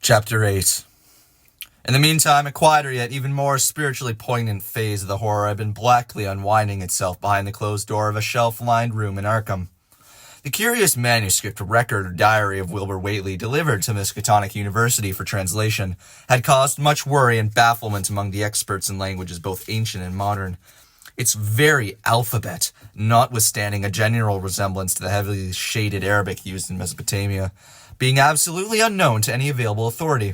Chapter 8. In the meantime, a quieter yet even more spiritually poignant phase of the horror had been blackly unwinding itself behind the closed door of a shelf-lined room in Arkham. The curious manuscript record or diary of Wilbur Whately, delivered to Miskatonic University for translation, had caused much worry and bafflement among the experts in languages both ancient and modern. Its very alphabet, notwithstanding a general resemblance to the heavily shaded Arabic used in Mesopotamia, being absolutely unknown to any available authority.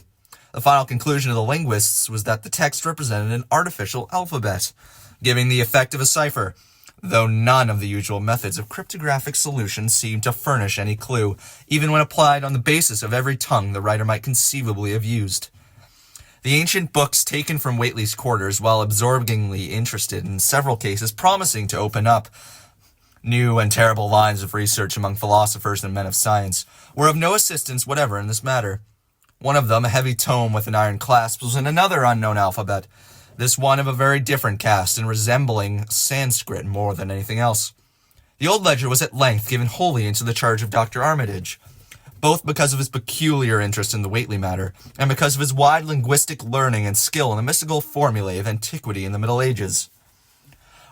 The final conclusion of the linguists was that the text represented an artificial alphabet, giving the effect of a cipher, though none of the usual methods of cryptographic solution seemed to furnish any clue, even when applied on the basis of every tongue the writer might conceivably have used. The ancient books taken from Whately's quarters, while absorbingly interested, in several cases promising to open up new and terrible lines of research among philosophers and men of science, were of no assistance whatever in this matter. One of them, a heavy tome with an iron clasp, was in another unknown alphabet, this one of a very different cast and resembling Sanskrit more than anything else. The old ledger was at length given wholly into the charge of Dr. Armitage, both because of his peculiar interest in the Whately matter, and because of his wide linguistic learning and skill in the mystical formulae of antiquity in the Middle Ages.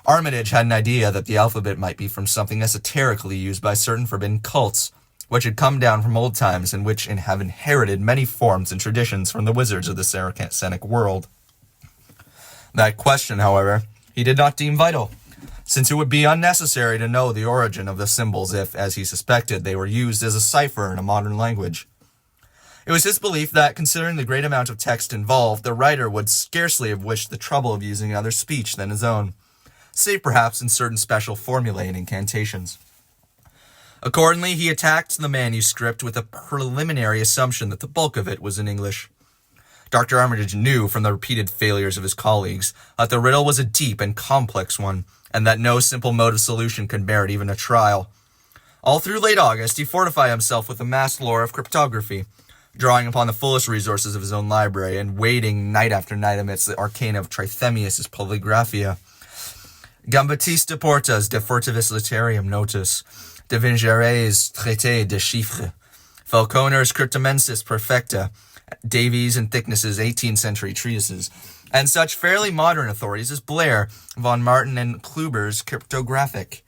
Armitage had an idea that the alphabet might be from something esoterically used by certain forbidden cults, which had come down from old times and which have inherited many forms and traditions from the wizards of the Saracenic world. That question, however, he did not deem vital, since it would be unnecessary to know the origin of the symbols if, as he suspected, they were used as a cipher in a modern language. It was his belief that, considering the great amount of text involved, the writer would scarcely have wished the trouble of using another speech than his own, save perhaps in certain special formulae and incantations. Accordingly, he attacked the manuscript with a preliminary assumption that the bulk of it was in English. Dr. Armitage knew from the repeated failures of his colleagues that the riddle was a deep and complex one, and that no simple mode of solution could merit even a trial. All through late August, he fortified himself with a vast lore of cryptography, drawing upon the fullest resources of his own library, and wading night after night amidst the arcana of Trithemius's Polygraphia, Gambatista Porta's De Fortivis Litterium Notus, De Vingere's Traité de Chiffres, Falconer's Cryptomensis Perfecta, Davies and Thickness's 18th century treatises, and such fairly modern authorities as Blair, von Martin, and Kluber's Cryptographic.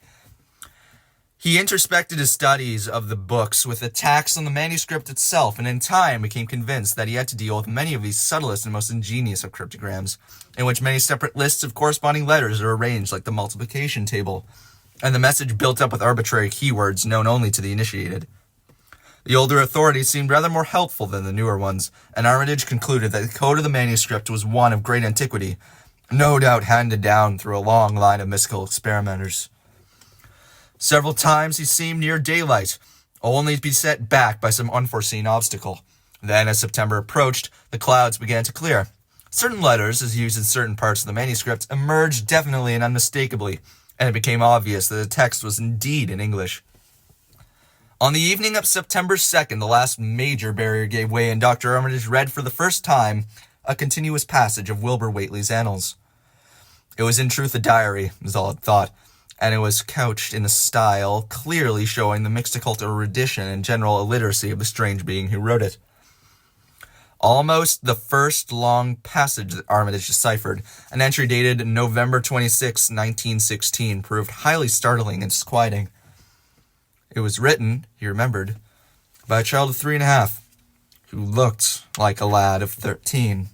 He introspected his studies of the books with attacks on the manuscript itself, and in time became convinced that he had to deal with many of these subtlest and most ingenious of cryptograms, in which many separate lists of corresponding letters are arranged like the multiplication table, and the message built up with arbitrary keywords known only to the initiated. The older authorities seemed rather more helpful than the newer ones, and Armitage concluded that the code of the manuscript was one of great antiquity, no doubt handed down through a long line of mystical experimenters. Several times he seemed near daylight, only to be set back by some unforeseen obstacle. Then, as September approached, the clouds began to clear. Certain letters, as used in certain parts of the manuscript, emerged definitely and unmistakably, and it became obvious that the text was indeed in English. On the evening of September 2nd, the last major barrier gave way, and Dr. Armitage read for the first time a continuous passage of Wilbur Whately's annals. It was in truth a diary, as all had thought, and it was couched in a style clearly showing the mixed occult erudition and general illiteracy of the strange being who wrote it. Almost the first long passage that Armitage deciphered, an entry dated November 26, 1916, proved highly startling and disquieting. It was written, he remembered, by a child of 3.5, who looked like a lad of 13.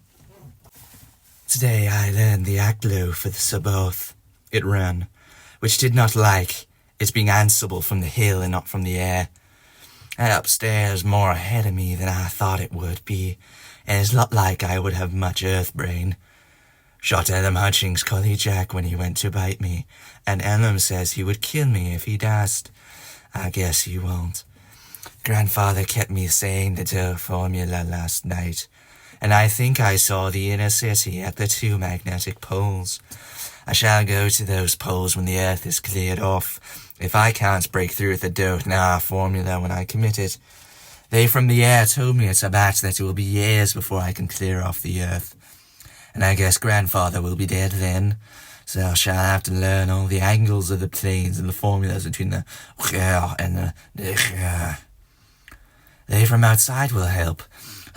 "Today I learned the Aklo for the Sabaoth," it ran, "which did not like its being answerable from the hill and not from the air. And upstairs more ahead of me than I thought it would be, and it's not like I would have much earth brain. Shot Elam Hutchings Collie Jack when he went to bite me, and Elam says he would kill me if he dashed. I guess he won't. Grandfather kept me saying the dough formula last night, and I think I saw the inner city at the 2 magnetic poles. I shall go to those poles when the earth is cleared off, if I can't break through with the Doth-Nah formula when I commit it. They from the air told me it's a batch that it will be years before I can clear off the earth. And I guess Grandfather will be dead then, so I shall have to learn all the angles of the planes and the formulas between the and the. They from outside will help.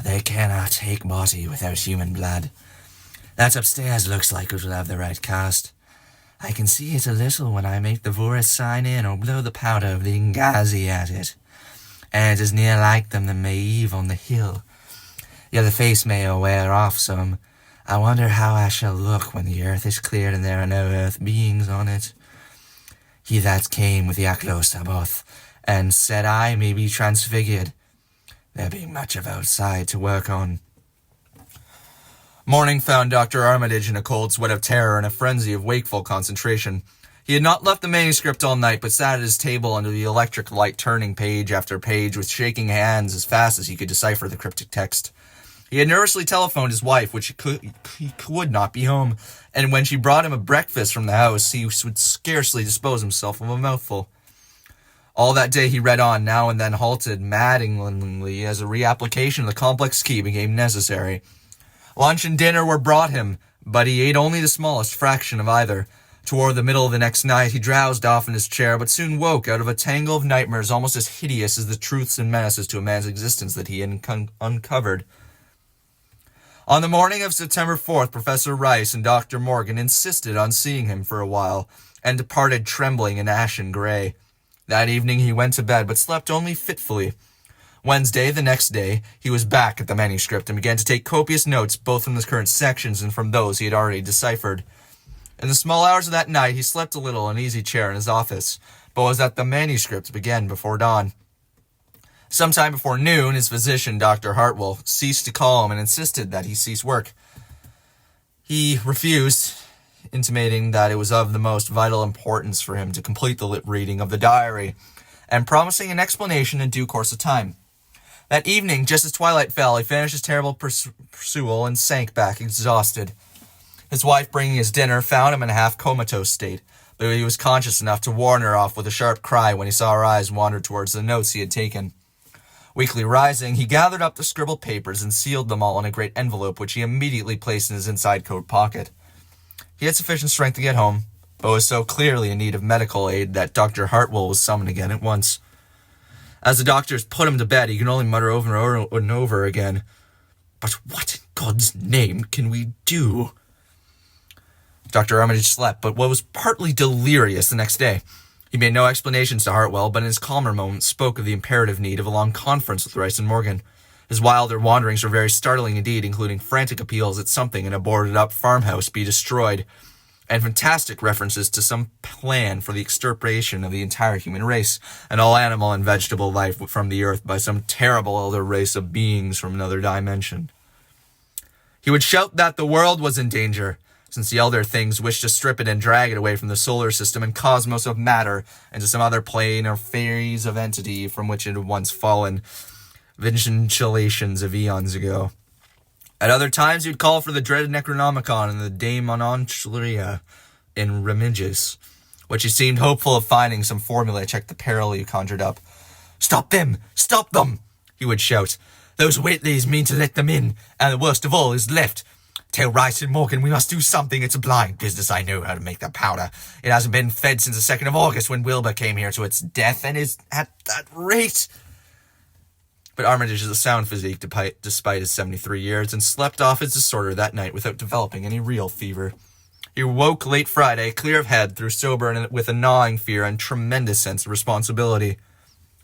They cannot take body without human blood. That upstairs looks like it will have the right cast. I can see it a little when I make the Vorus sign in or blow the powder of the Ingazi at it. And it is near like them the Maeve on the hill. Yet the face may wear off some. I wonder how I shall look when the earth is cleared and there are no earth beings on it. He that came with Yaklo Saboth, and said I may be transfigured, there being much of outside to work on. Morning found Dr. Armitage in a cold sweat of terror and a frenzy of wakeful concentration. He had not left the manuscript all night, but sat at his table under the electric light, turning page after page with shaking hands as fast as he could decipher the cryptic text. He had nervously telephoned his wife, which he could not be home, and when she brought him a breakfast from the house, he would scarcely dispose himself of a mouthful. All that day he read on, now and then halted maddeningly as a reapplication of the complex key became necessary. Lunch and dinner were brought him, but he ate only the smallest fraction of either. Toward the middle of the next night, he drowsed off in his chair, but soon woke out of a tangle of nightmares almost as hideous as the truths and menaces to a man's existence that he had uncovered. On the morning of September 4th, Professor Rice and Dr. Morgan insisted on seeing him for a while, and departed trembling and ashen gray. That evening he went to bed, but slept only fitfully. Wednesday, the next day, he was back at the manuscript and began to take copious notes both from the current sections and from those he had already deciphered. In the small hours of that night, he slept a little in an easy chair in his office, but was at the manuscript began before dawn. Sometime before noon, his physician, Dr. Hartwell, ceased to call him and insisted that he cease work. He refused, intimating that it was of the most vital importance for him to complete the reading of the diary, and promising an explanation in due course of time. That evening, just as twilight fell, he finished his terrible pursuit and sank back exhausted. His wife, bringing his dinner, found him in a half-comatose state, but he was conscious enough to warn her off with a sharp cry when he saw her eyes wander towards the notes he had taken. Weakly rising, he gathered up the scribbled papers and sealed them all in a great envelope, which he immediately placed in his inside coat pocket. He had sufficient strength to get home, but was so clearly in need of medical aid that Dr. Hartwell was summoned again at once. As the doctors put him to bed, he could only mutter over and over again, "But what in God's name can we do?" Dr. Armitage slept, but was partly delirious the next day. He made no explanations to Hartwell, but in his calmer moments spoke of the imperative need of a long conference with Rice and Morgan. His wilder wanderings were very startling indeed, including frantic appeals that something in a boarded-up farmhouse be destroyed, and fantastic references to some plan for the extirpation of the entire human race, and all animal and vegetable life from the earth by some terrible elder race of beings from another dimension. He would shout that the world was in danger, since the elder things wished to strip it and drag it away from the solar system and cosmos of matter into some other plane or phase of entity from which it had once fallen, vinculations of eons ago. At other times, he would call for the dreaded Necronomicon and the Daemononchlia in Remiges, which he seemed hopeful of finding some formula to check the peril he conjured up. "Stop them! Stop them!" he would shout. "Those Whateleys mean to let them in, and the worst of all is left. Tell Rice and Morgan we must do something. It's a blind business. I know how to make the powder. It hasn't been fed since the 2nd of August when Wilbur came here to its death, and is at that rate." But Armitage is a sound physique despite his 73 years, and slept off his disorder that night without developing any real fever. He woke late Friday, clear of head, through sober and with a gnawing fear and tremendous sense of responsibility.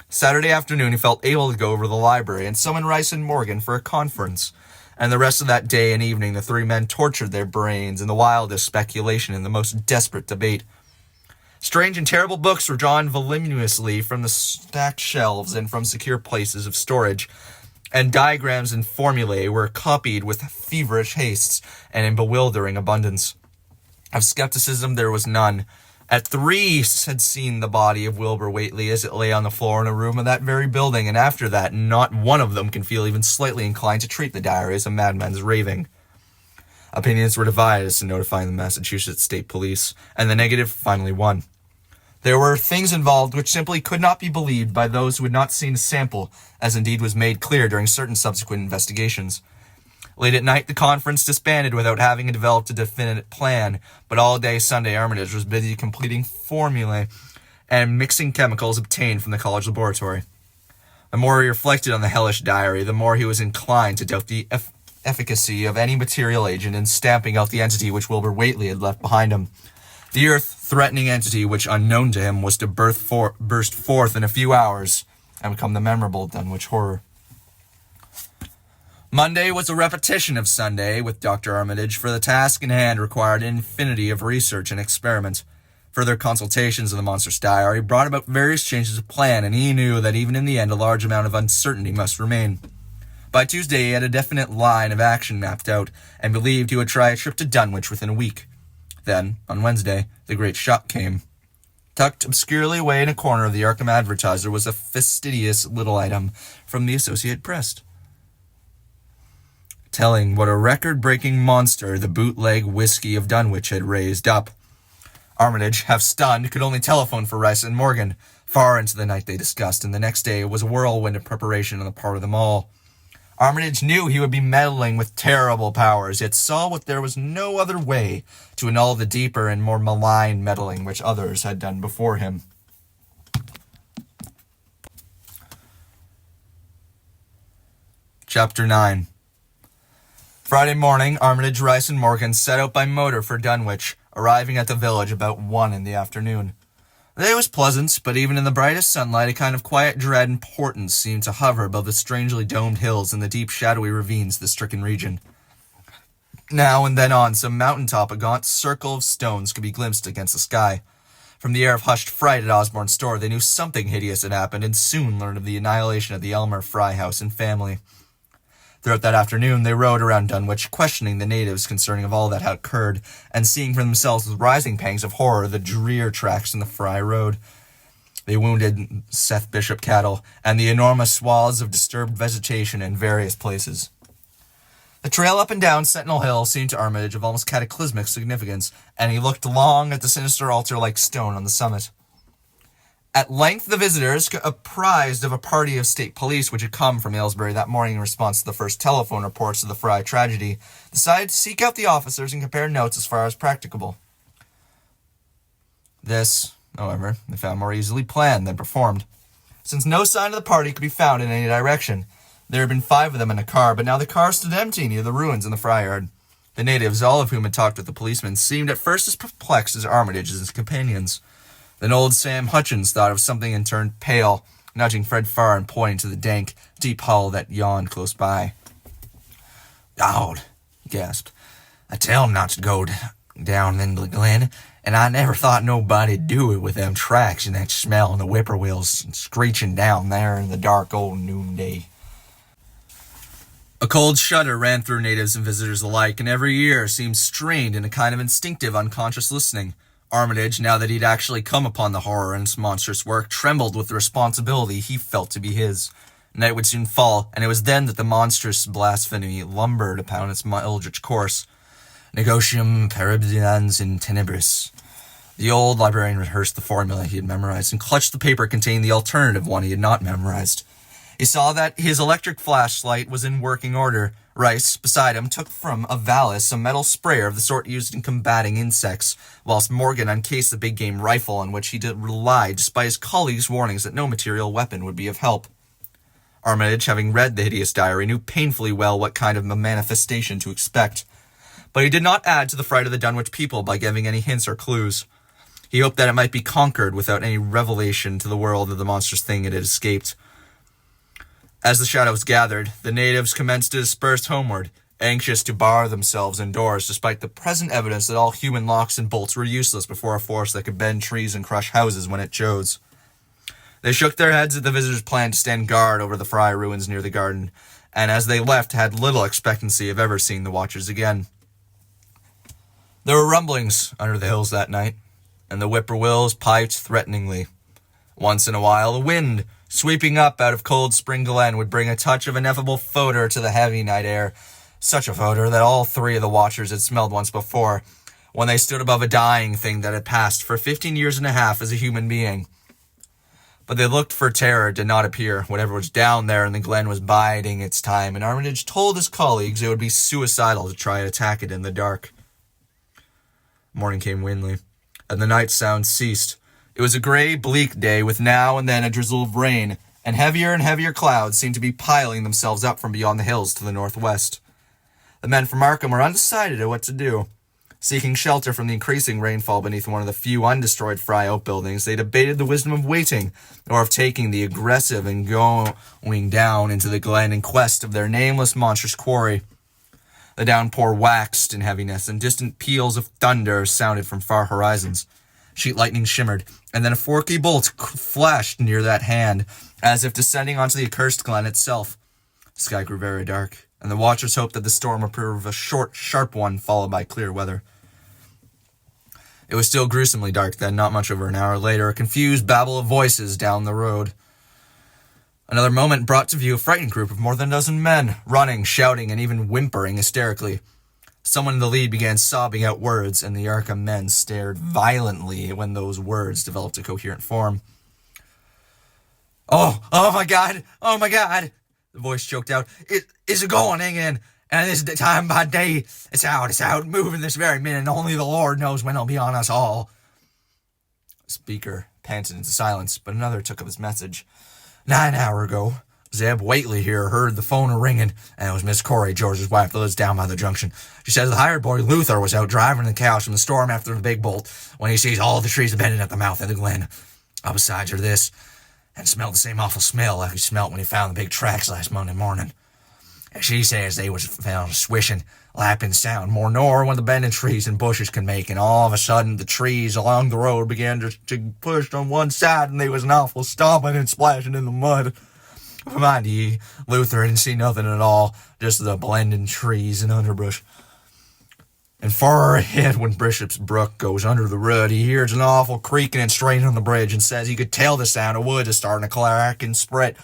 Saturday afternoon, he felt able to go over to the library and summon Rice and Morgan for a conference. And the rest of that day and evening, the three men tortured their brains in the wildest speculation and the most desperate debate. Strange and terrible books were drawn voluminously from the stacked shelves and from secure places of storage, and diagrams and formulae were copied with feverish haste and in bewildering abundance. Of skepticism there was none. At 3 had seen the body of Wilbur Whately as it lay on the floor in a room of that very building, and after that not one of them can feel even slightly inclined to treat the diary as a madman's raving. Opinions were divided as to notifying the Massachusetts State Police, and the negative finally won. There were things involved which simply could not be believed by those who had not seen a sample, as indeed was made clear during certain subsequent investigations. Late at night, the conference disbanded without having developed a definite plan, but all day Sunday Armitage was busy completing formulae and mixing chemicals obtained from the college laboratory. The more he reflected on the hellish diary, the more he was inclined to doubt the efficacy of any material agent in stamping out the entity which Wilbur Whately had left behind him. The earth-threatening entity which, unknown to him, was to burst forth in a few hours and become the memorable Dunwich Horror. Monday was a repetition of Sunday with Dr. Armitage, for the task in hand required an infinity of research and experiment. Further consultations of the monstrous diary brought about various changes of plan, and he knew that even in the end a large amount of uncertainty must remain. By Tuesday he had a definite line of action mapped out, and believed he would try a trip to Dunwich within a week. Then, on Wednesday, the great shock came. Tucked obscurely away in a corner of the Arkham Advertiser was a fastidious little item from the Associated Press, telling what a record-breaking monster the bootleg whiskey of Dunwich had raised up. Armitage, half stunned, could only telephone for Rice and Morgan. Far into the night they discussed, and the next day it was a whirlwind of preparation on the part of them all. Armitage knew he would be meddling with terrible powers, yet saw what there was no other way to annul the deeper and more malign meddling which others had done before him. Chapter 9. Friday morning, Armitage, Rice, and Morgan set out by motor for Dunwich, arriving at the village about 1 in the afternoon. The day was pleasant, but even in the brightest sunlight a kind of quiet dread and importance seemed to hover above the strangely domed hills and the deep shadowy ravines of the stricken region. Now and then on some mountain-top a gaunt circle of stones could be glimpsed against the sky. From the air of hushed fright at Osborne's store they knew something hideous had happened, and soon learned of the annihilation of the Elmer Fry house and family. Throughout that afternoon they rode around Dunwich, questioning the natives concerning of all that had occurred, and seeing for themselves with rising pangs of horror the drear tracks in the Fry road, the wounded Seth Bishop cattle, and the enormous swaths of disturbed vegetation in various places. The trail up and down Sentinel Hill seemed to Armitage of almost cataclysmic significance, and he looked long at the sinister altar-like stone on the summit. At length the visitors, apprised of a party of state police which had come from Aylesbury that morning in response to the first telephone reports of the Fry tragedy, decided to seek out the officers and compare notes as far as practicable. This, however, they found more easily planned than performed. Since no sign of the party could be found in any direction, there had been 5 of them in a car, but now the car stood empty near the ruins in the Fry yard. The natives, all of whom had talked with the policemen, seemed at first as perplexed as Armitage and his companions. Then old Sam Hutchins thought of something and turned pale, nudging Fred Farr and pointing to the dank, deep hollow that yawned close by. "Dawd," he gasped. "I tell 'em not to go down into the glen, and I never thought nobody'd do it with them tracks and that smell and the whippoorwills screeching down there in the dark old noonday." A cold shudder ran through natives and visitors alike, and every ear seemed strained in a kind of instinctive, unconscious listening. Armitage, now that he'd actually come upon the horror in its monstrous work, trembled with the responsibility he felt to be his. Night would soon fall, and it was then that the monstrous blasphemy lumbered upon its eldritch course. Negotium peribans in tenebris. The old librarian rehearsed the formula he had memorized, and clutched the paper containing the alternative one he had not memorized. He saw that his electric flashlight was in working order. Rice, beside him, took from a valise a metal sprayer of the sort used in combating insects, whilst Morgan uncased the big-game rifle on which he relied despite his colleagues' warnings that no material weapon would be of help. Armitage, having read the hideous diary, knew painfully well what kind of a manifestation to expect. But he did not add to the fright of the Dunwich people by giving any hints or clues. He hoped that it might be conquered without any revelation to the world of the monstrous thing it had escaped. As the shadows gathered, the natives commenced to disperse homeward, anxious to bar themselves indoors, despite the present evidence that all human locks and bolts were useless before a force that could bend trees and crush houses when it chose. They shook their heads at the visitors' plan to stand guard over the Fry ruins near the garden, and as they left had little expectancy of ever seeing the watchers again. There were rumblings under the hills that night, and the whippoorwills piped threateningly. Once in a while, the wind, sweeping up out of Cold Spring Glen, would bring a touch of ineffable fodor to the heavy night air, such a fodor that all 3 of the watchers had smelled once before, when they stood above a dying thing that had passed for 15 years and a half as a human being. But they looked for terror did not appear. Whatever was down there in the glen was biding its time, and Armitage told his colleagues it would be suicidal to try to attack it in the dark. Morning came windly, and the night sound ceased. It was a grey, bleak day, with now and then a drizzle of rain, and heavier clouds seemed to be piling themselves up from beyond the hills to the northwest. The men from Arkham were undecided at what to do. Seeking shelter from the increasing rainfall beneath one of the few undestroyed Fry outbuildings, they debated the wisdom of waiting, or of taking the aggressive and going down into the glen in quest of their nameless monstrous quarry. The downpour waxed in heaviness, and distant peals of thunder sounded from far horizons. Sheet lightning shimmered, and then a forky bolt flashed near that hand, as if descending onto the accursed glen itself. The sky grew very dark, and the watchers hoped that the storm would prove a short, sharp one, followed by clear weather. It was still gruesomely dark then. Not much over an hour later, a confused babble of voices down the road. Another moment brought to view a frightened group of more than a dozen men, running, shouting, and even whimpering hysterically. Someone in the lead began sobbing out words, and the Arkham men stared violently when those words developed a coherent form. Oh my God, the voice choked out. It's going in, and this time by day, it's out, moving this very minute, and only the Lord knows when it'll be on us all. The speaker panted into silence, but another took up his message. 9 hours ago, Zeb Whately here heard the phone ringing, and it was Miss Corey, George's wife, that lives down by the junction. She says the hired boy Luther was out driving the cows from the storm after the big bolt when he sees all the trees bending at the mouth of the glen. Besides her this, and smelled the same awful smell like he smelt when he found the big tracks last Monday morning. And she says they was found swishing, lapping sound more nor when the bending trees and bushes can make, and all of a sudden the trees along the road began to push on one side, and they was an awful stomping and splashing in the mud. Mind ye, Luther didn't see nothing at all, just the blending trees and underbrush. And far ahead, when Bishop's Brook goes under the road, he hears an awful creaking and straining on the bridge, and says he could tell the sound of wood is starting to crack and split.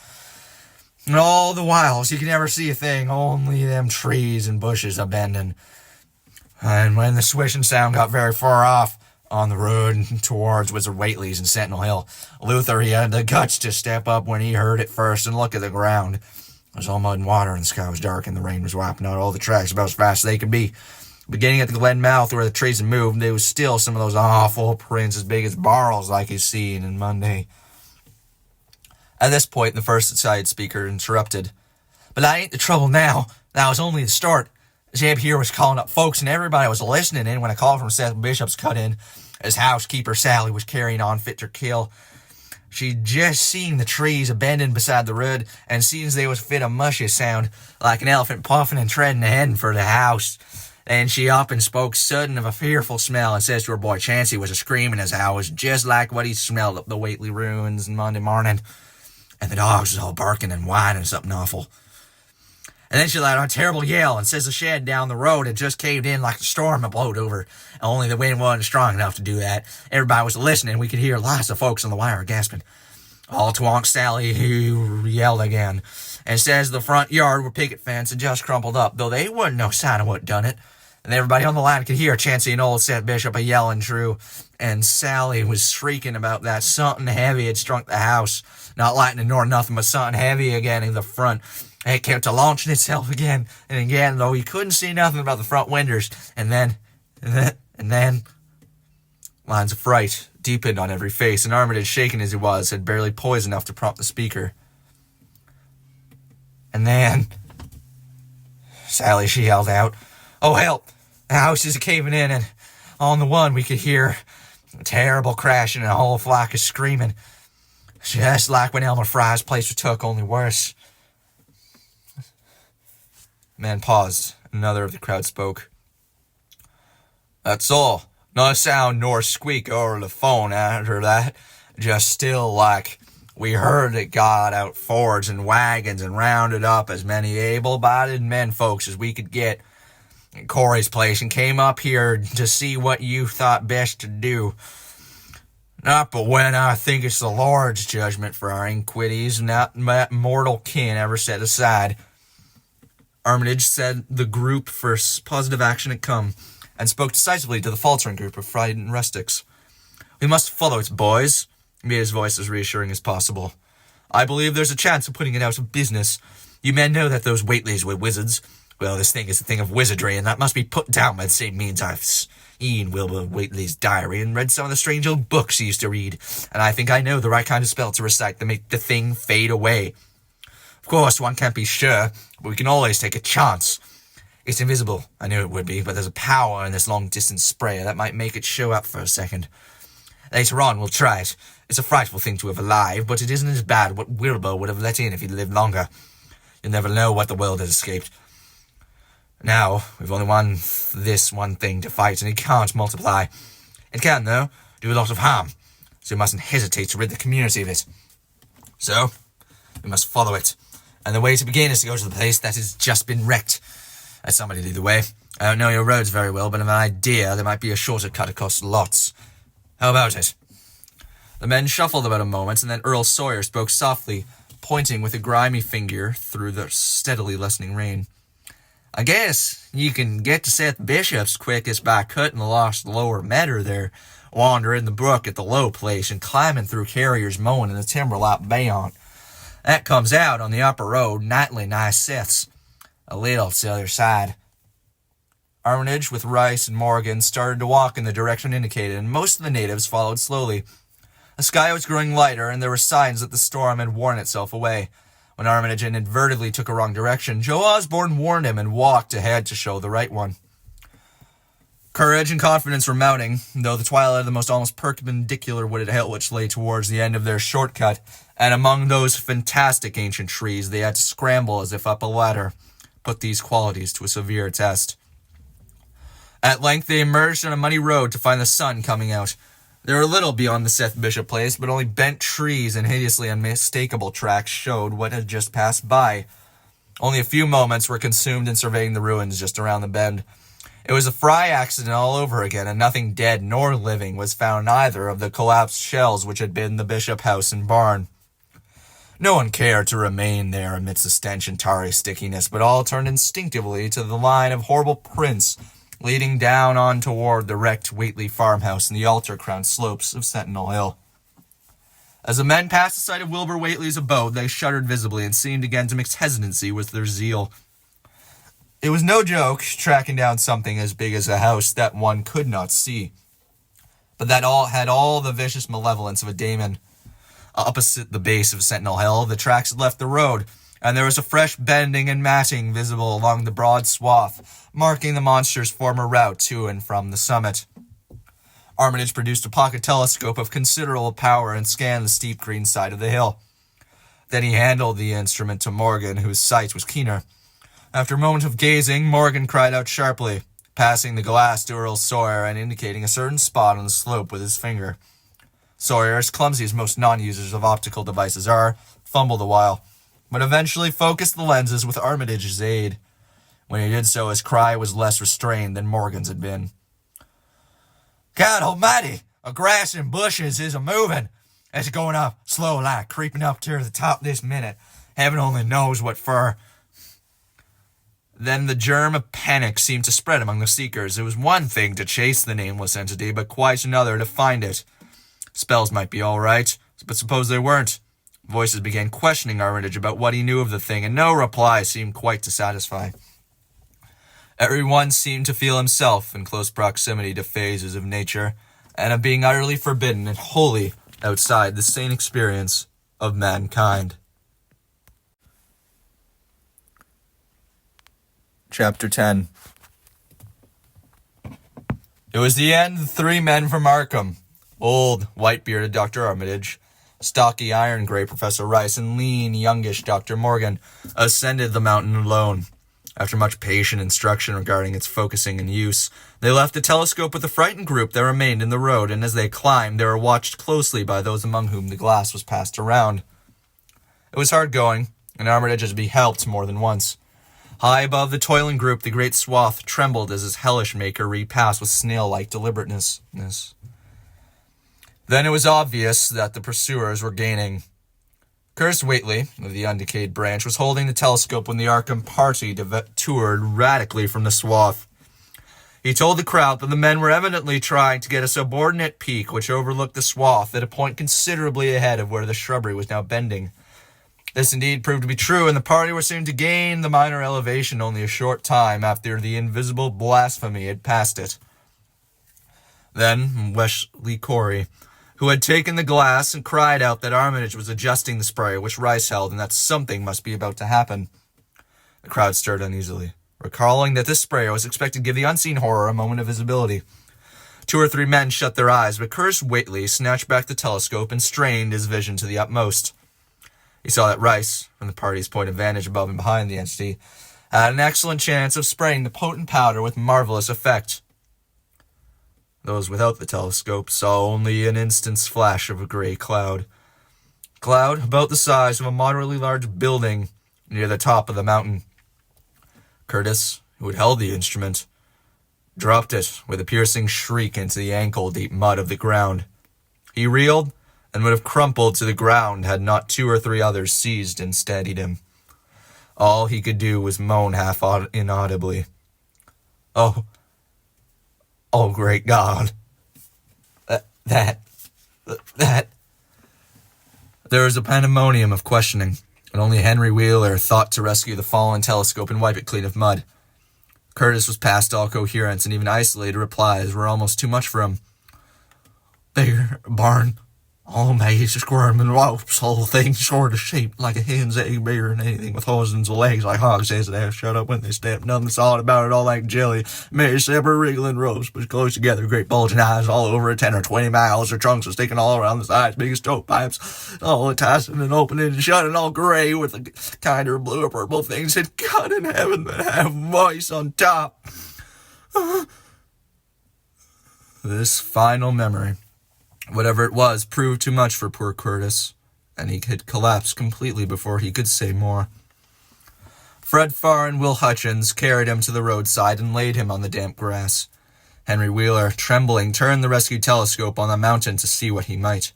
And all the while, he could never see a thing, only them trees and bushes a bending. And when the swishing sound got very far off on the road towards Wizard Whately's and Sentinel Hill, Luther, he had the guts to step up when he heard it first and look at the ground. It was all mud and water, and the sky was dark, and the rain was wiping out all the tracks about as fast as they could be. Beginning at the glen mouth where the trees had moved, there was still some of those awful prints as big as barrels like he's seen in Monday. At this point, the first side speaker interrupted. But that ain't the trouble now. That was only the start. Zeb here was calling up folks, and everybody was listening in when a call from Seth Bishop's cut in. His housekeeper, Sally, was carrying on fit to kill. She'd just seen the trees a-bending beside the road, and seen as they was fit a mushy sound, like an elephant puffing and treading ahead for the house. Then she up and spoke sudden of a fearful smell, and says to her boy Chancey was a-screaming as how it was just like what he'd smelled up the Whately ruins on Monday morning. And the dogs was all barking and whining something awful. And then she let out a terrible yell, and says the shed down the road had just caved in like the storm had blowed over. Only the wind wasn't strong enough to do that. Everybody was listening. We could hear lots of folks on the wire gasping. All to Aunt Sally, who yelled again, and says the front yard were picket fence had just crumpled up, though they wasn't no sign of what done it. And everybody on the line could hear Chancey and old Seth Bishop a-yelling true, and Sally was shrieking about that something heavy had struck the house. Not lightning nor nothing, but something heavy again in the front. It kept launching itself again and again, though he couldn't see nothing about the front windows. And then, lines of fright deepened on every face, and Armitage, shaken as he was, had barely poise enough to prompt the speaker. And then, Sally, she yelled out, "Oh, help! The house is caving in," and on the one we could hear a terrible crashing and a whole flock of screaming. Just like when Elmer Fry's place was took, only worse. The man paused. Another of the crowd spoke. "That's all. Not a sound nor a squeak over the phone after that. Just still like we heard it got out Fords and wagons and rounded up as many able-bodied men folks as we could get in Corey's place and came up here to see what you thought best to do. Not but when I think it's the Lord's judgment for our iniquities, not that mortal kin ever set aside." Armitage said the group for positive action had come, and spoke decisively to the faltering group of frightened rustics. "We must follow it, boys," he made his voice as reassuring as possible. "I believe there's a chance of putting it out of business. You men know that those Whateleys were wizards. Well, this thing is a thing of wizardry, and that must be put down by the same means I've seen Wilbur Whately's diary and read some of the strange old books he used to read, and I think I know the right kind of spell to recite to make the thing fade away. Of course, one can't be sure, but we can always take a chance. It's invisible, I knew it would be, but there's a power in this long-distance sprayer that might make it show up for a second. Later on, we'll try it. It's a frightful thing to have alive, but it isn't as bad what Wilbur would have let in if he'd lived longer. You'll never know what the world has escaped. Now, we've only this one thing to fight, and it can't multiply. It can, though, do a lot of harm, so we mustn't hesitate to rid the community of it. So, we must follow it, and the way to begin is to go to the place that has just been wrecked. Somebody lead the way. I don't know your roads very well, but I have an idea there might be a shorter cut across lots. How about it? The men shuffled about a moment, and then Earl Sawyer spoke softly, pointing with a grimy finger through the steadily lessening rain. I guess you can get to Seth Bishop's quickest by cutting the lost lower meadow there, wandering the brook at the low place, and climbing through Carrier's Mown and the timber lot beyond. That comes out on the upper road, nightly nigh Seth's. A little to the other side. Armitage, with Rice and Morgan, started to walk in the direction indicated, and most of the natives followed slowly. The sky was growing lighter, and there were signs that the storm had worn itself away. When Armitage inadvertently took a wrong direction, Joe Osborne warned him and walked ahead to show the right one. Courage and confidence were mounting, though the twilight of the most almost perpendicular wooded hill which lay towards the end of their shortcut, and among those fantastic ancient trees they had to scramble as if up a ladder, put these qualities to a severe test. At length they emerged on a muddy road to find the sun coming out. They were a little beyond the Seth Bishop place, but only bent trees and hideously unmistakable tracks showed what had just passed by. Only a few moments were consumed in surveying the ruins just around the bend. It was a Fry accident all over again, and nothing dead nor living was found in either of the collapsed shells which had been the Bishop house and barn. No one cared to remain there amidst the stench and tarry stickiness, but all turned instinctively to the line of horrible prints leading down on toward the wrecked Whately farmhouse and the altar-crowned slopes of Sentinel Hill. As the men passed the sight of Wilbur Whately's abode, they shuddered visibly and seemed again to mix hesitancy with their zeal. It was no joke, tracking down something as big as a house that one could not see, but that had all the vicious malevolence of a daemon. Opposite the base of Sentinel Hill, the tracks had left the road, and there was a fresh bending and matting visible along the broad swath, marking the monster's former route to and from the summit. Armitage produced a pocket telescope of considerable power and scanned the steep green side of the hill. Then he handed the instrument to Morgan, whose sight was keener. After a moment of gazing, Morgan cried out sharply, passing the glass to Earl Sawyer and indicating a certain spot on the slope with his finger. Sawyer, as clumsy as most non-users of optical devices are, fumbled a while, but eventually focused the lenses with Armitage's aid. When he did so, his cry was less restrained than Morgan's had been. "God almighty! A grass and bushes is a-moving. It's going up, slow like, creeping up to the top this minute. Heaven only knows what for." Then the germ of panic seemed to spread among the seekers. It was one thing to chase the nameless entity, but quite another to find it. Spells might be all right, but suppose they weren't. Voices began questioning Armitage about what he knew of the thing, and no reply seemed quite to satisfy. Everyone seemed to feel himself in close proximity to phases of nature, and of being utterly forbidden and wholly outside the sane experience of mankind. Chapter 10. It was the end of the three men from Arkham. Old, white-bearded Dr. Armitage, stocky, iron-gray Professor Rice, and lean, youngish Dr. Morgan ascended the mountain alone. After much patient instruction regarding its focusing and use, they left the telescope with the frightened group that remained in the road, and as they climbed, they were watched closely by those among whom the glass was passed around. It was hard going, and Armitage had to be helped more than once. High above the toiling group, the great swath trembled as his hellish maker repassed with snail-like deliberateness. Then it was obvious that the pursuers were gaining. Curtis Whately, of the undecayed branch, was holding the telescope when the Arkham party detoured radically from the swath. He told the crowd that the men were evidently trying to get a subordinate peak which overlooked the swath at a point considerably ahead of where the shrubbery was now bending. This indeed proved to be true, and the party were soon to gain the minor elevation only a short time after the invisible blasphemy had passed it. Then Wesley Corey, who had taken the glass and cried out that Armitage was adjusting the sprayer which Rice held and that something must be about to happen. The crowd stirred uneasily, recalling that this sprayer was expected to give the unseen horror a moment of visibility. 2 or 3 men shut their eyes, but Curtis Whately snatched back the telescope and strained his vision to the utmost. He saw that Rice, from the party's point of vantage above and behind the entity, had an excellent chance of spraying the potent powder with marvelous effect. Those without the telescope saw only an instant's flash of a gray cloud. A cloud about the size of a moderately large building near the top of the mountain. Curtis, who had held the instrument, dropped it with a piercing shriek into the ankle-deep mud of the ground. He reeled and would have crumpled to the ground had not 2 or 3 others seized and steadied him. All he could do was moan half inaudibly. Oh, great God. That. There was a pandemonium of questioning, and only Henry Wheeler thought to rescue the fallen telescope and wipe it clean of mud. Curtis was past all coherence, and even isolated replies were almost too much for him. There, barn, all made squirming ropes, whole thing sort of shaped like a hen's egg, bigger than anything, with thousands of legs like hogs' heads that have shut up when they step. Nothing solid about it, all like jelly, made separate wriggling ropes, but close together, great bulging eyes all over it, 10 or 20 miles, their trunks were sticking all around the sides, big as stovepipes, all enticing and opening and shutting, all gray, with the kind of blue or purple things that God in heaven that have voice on top. This final memory, whatever it was, proved too much for poor Curtis, and he had collapsed completely before he could say more. Fred Farr and Will Hutchins carried him to the roadside and laid him on the damp grass. Henry Wheeler, trembling, turned the rescue telescope on the mountain to see what he might.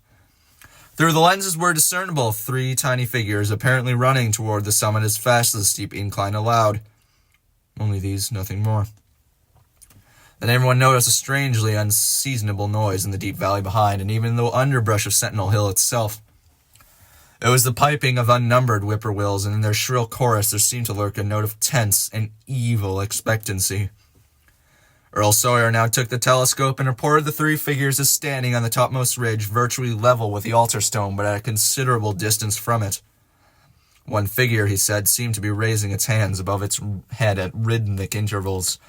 Through the lenses were discernible 3 tiny figures, apparently running toward the summit as fast as the steep incline allowed. Only these, nothing more. Then everyone noticed a strangely unseasonable noise in the deep valley behind, and even the underbrush of Sentinel Hill itself. It was the piping of unnumbered whippoorwills, and in their shrill chorus there seemed to lurk a note of tense and evil expectancy. Earl Sawyer now took the telescope and reported the 3 figures as standing on the topmost ridge, virtually level with the altar stone, but at a considerable distance from it. One figure, he said, seemed to be raising its hands above its head at rhythmic intervals,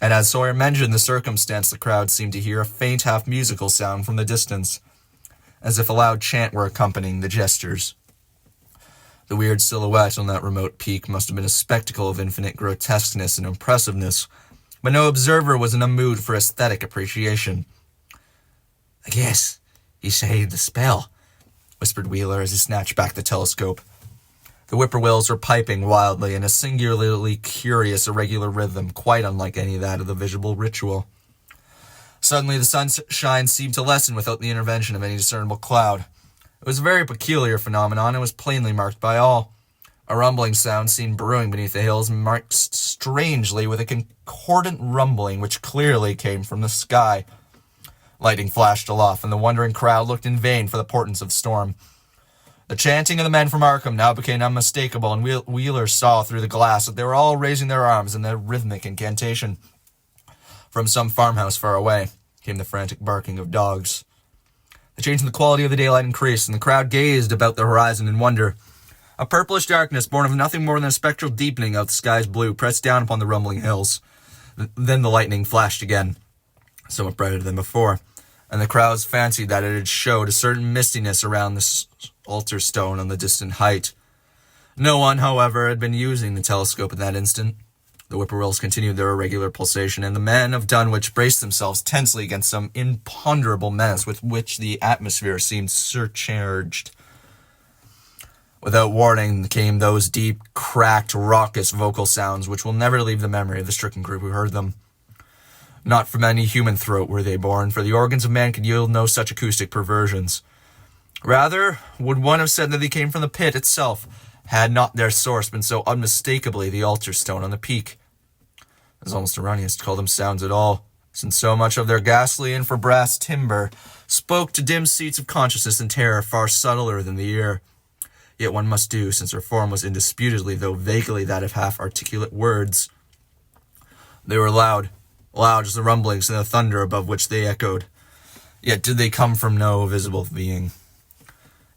and as Sawyer mentioned the circumstance, the crowd seemed to hear a faint half-musical sound from the distance, as if a loud chant were accompanying the gestures. The weird silhouette on that remote peak must have been a spectacle of infinite grotesqueness and impressiveness, but no observer was in a mood for aesthetic appreciation. "I guess he saved the spell," whispered Wheeler as he snatched back the telescope. The whippoorwills were piping wildly in a singularly curious, irregular rhythm, quite unlike any of that of the visible ritual. Suddenly the sunshine seemed to lessen without the intervention of any discernible cloud. It was a very peculiar phenomenon, and was plainly marked by all. A rumbling sound seen brewing beneath the hills, marked strangely with a concordant rumbling which clearly came from the sky. Lightning flashed aloft, and the wondering crowd looked in vain for the portents of storm. The chanting of the men from Arkham now became unmistakable, and Wheeler saw through the glass that they were all raising their arms in their rhythmic incantation. From some farmhouse far away came the frantic barking of dogs. The change in the quality of the daylight increased, and the crowd gazed about the horizon in wonder. A purplish darkness, born of nothing more than a spectral deepening of the sky's blue, pressed down upon the rumbling hills. Then the lightning flashed again, somewhat brighter than before, and the crowds fancied that it had showed a certain mistiness around the altar stone on the distant height. No one, however, had been using the telescope at that instant. The whippoorwills continued their irregular pulsation, and the men of Dunwich braced themselves tensely against some imponderable menace with which the atmosphere seemed surcharged. Without warning came those deep, cracked, raucous vocal sounds which will never leave the memory of the stricken group who heard them. Not from any human throat were they born, for the organs of man could yield no such acoustic perversions. Rather, would one have said that they came from the pit itself, had not their source been so unmistakably the altar stone on the peak. It was almost erroneous to call them sounds at all, since so much of their ghastly infrabrass timbre spoke to dim seats of consciousness and terror far subtler than the ear. Yet one must do, since her form was indisputably, though vaguely, that of half-articulate words. They were loud as the rumblings and the thunder above which they echoed. Yet did they come from no visible being.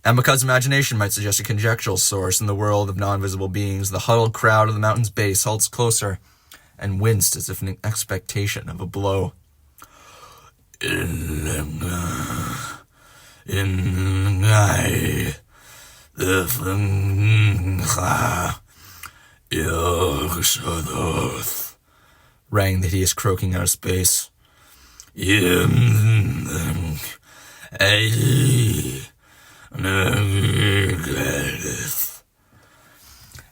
And because imagination might suggest a conjectural source in the world of non-visible beings, the huddled crowd of the mountain's base halts closer and winced as if in expectation of a blow. In the rang the hideous croaking out of space.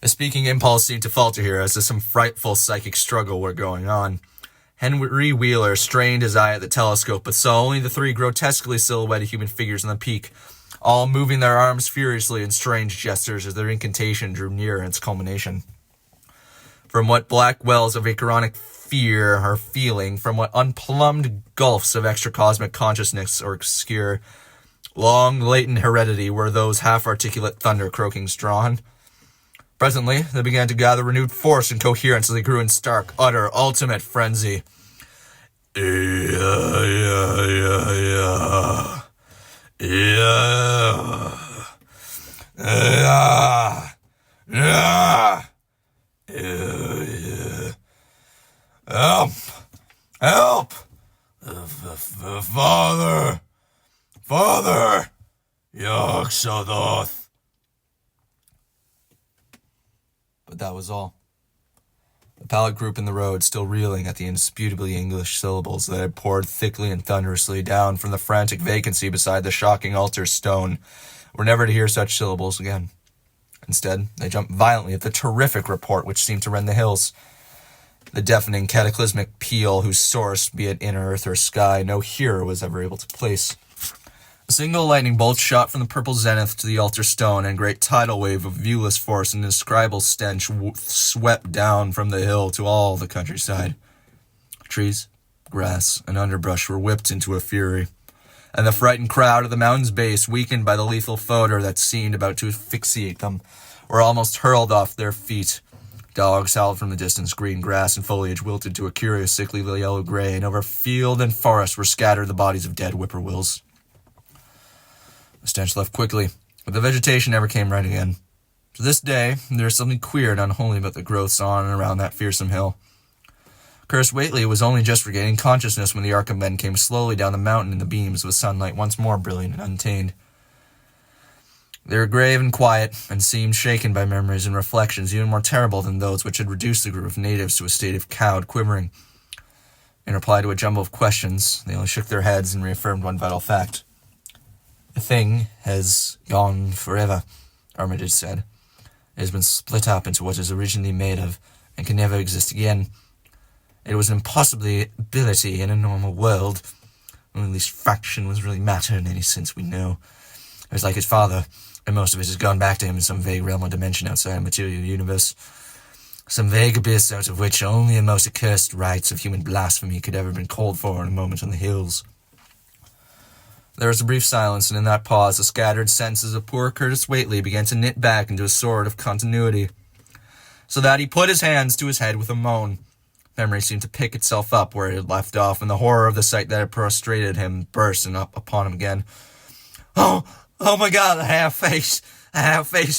A speaking impulse seemed to falter here, as if some frightful psychic struggle were going on. Henry Wheeler strained his eye at the telescope, but saw only the three grotesquely silhouetted human figures on the peak, all moving their arms furiously in strange gestures as their incantation drew nearer its culmination. From what black wells of acronic fear or feeling, from what unplumbed gulfs of extracosmic consciousness or obscure, long latent heredity were those half-articulate thunder croakings drawn. Presently, they began to gather renewed force and coherence as they grew in stark, utter, ultimate frenzy. Help! Father! Yogg-Sothoth! But that was all. The pallid group in the road, still reeling at the indisputably English syllables that had poured thickly and thunderously down from the frantic vacancy beside the shocking altar stone, were never to hear such syllables again. Instead, they jumped violently at the terrific report which seemed to rend the hills. The deafening cataclysmic peal whose source, be it in earth or sky, no hearer was ever able to place. A single lightning bolt shot from the purple zenith to the altar stone, and a great tidal wave of viewless force and indescribable stench swept down from the hill to all the countryside. Trees, grass, and underbrush were whipped into a fury, and the frightened crowd of the mountain's base, weakened by the lethal fodor that seemed about to asphyxiate them, were almost hurled off their feet. Dogs howled from the distance, green grass and foliage wilted to a curious sickly yellow-gray, and over field and forest were scattered the bodies of dead whippoorwills. The stench left quickly, but the vegetation never came right again. To this day, there is something queer and unholy about the growths on and around that fearsome hill. Curtis Whately was only just regaining consciousness when the arc of men came slowly down the mountain in the beams of sunlight once more brilliant and untamed. They were grave and quiet, and seemed shaken by memories and reflections even more terrible than those which had reduced the group of natives to a state of cowed quivering. In reply to a jumble of questions, they only shook their heads and reaffirmed one vital fact. The thing has gone forever, Armitage said. It has been split up into what it was originally made of, and can never exist again. It was an impossibility in a normal world. Only least fraction was really matter in any sense we know. It was like his father, and most of it has gone back to him in some vague realm or dimension outside the material universe. Some vague abyss out of which only the most accursed rites of human blasphemy could ever have been called for in a moment on the hills. There was a brief silence, and in that pause the scattered senses of poor Curtis Whately began to knit back into a sort of continuity, so that he put his hands to his head with a moan. Memory seemed to pick itself up where it had left off, and the horror of the sight that had prostrated him burst up upon him again. Oh my God, the half-face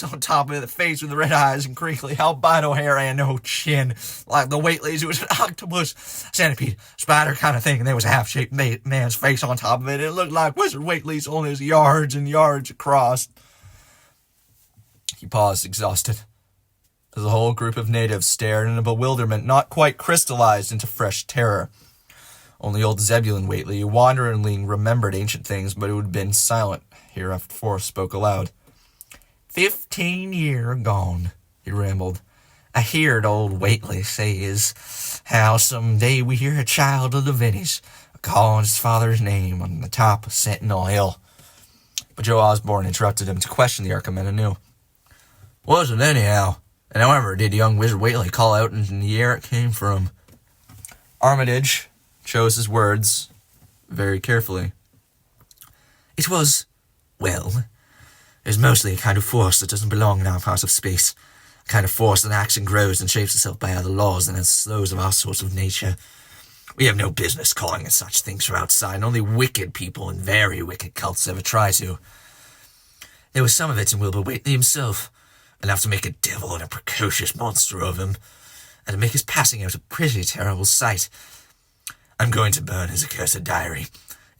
on top of it, the face with the red eyes and crinkly, albino hair and no chin, like the Whately's. It was an octopus, centipede, spider kind of thing, and there was a half-shaped man's face on top of it. It looked like Wizard Whately's, only it was yards and yards across. He paused, exhausted, as the whole group of natives stared in a bewilderment not quite crystallized into fresh terror. Only old Zebulon Whately, who wanderingly remembered ancient things, but who had been silent hereafter, spoke aloud. 15 year gone, he rambled. I heard old Whately say as how some day we hear a child of the Vinnies calling his father's name on the top of Sentinel Hill. But Joe Osborne interrupted him to question the Arkham anew. Was it anyhow? And however did young Wizard Whately call out in the air it came from? Armitage chose his words very carefully. It was, well, It is mostly a kind of force that doesn't belong in our part of space. A kind of force that acts and grows and shapes itself by other laws and has those of our source of nature. We have no business calling it such things from outside, and only wicked people and very wicked cults ever try to. There was some of it in Wilbur Whately himself, enough to make a devil and a precocious monster of him, and to make his passing out a pretty terrible sight. I'm going to burn his accursed diary.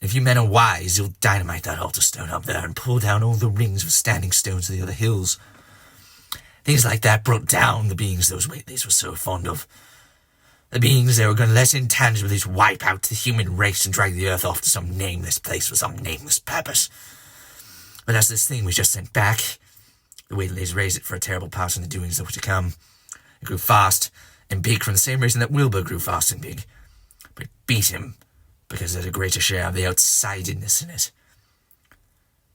If you men are wise, you'll dynamite that altar stone up there and pull down all the rings of standing stones of the other hills. Things like that brought down the beings those Whateleys were so fond of. The beings they were going to let intangibly wipe out the human race and drag the earth off to some nameless place for some nameless purpose. But as this thing we just sent back, the Whateleys raised it for a terrible part in the doings that were to come. It grew fast and big for the same reason that Wilbur grew fast and big. But it beat him because there's a greater share of the outsidedness in it.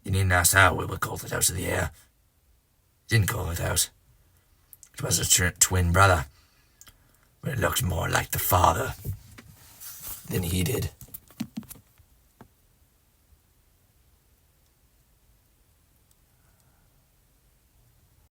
You needn't ask how Wilbur called it out of the air. He didn't call it out. It was a twin brother, but it looked more like the father than he did.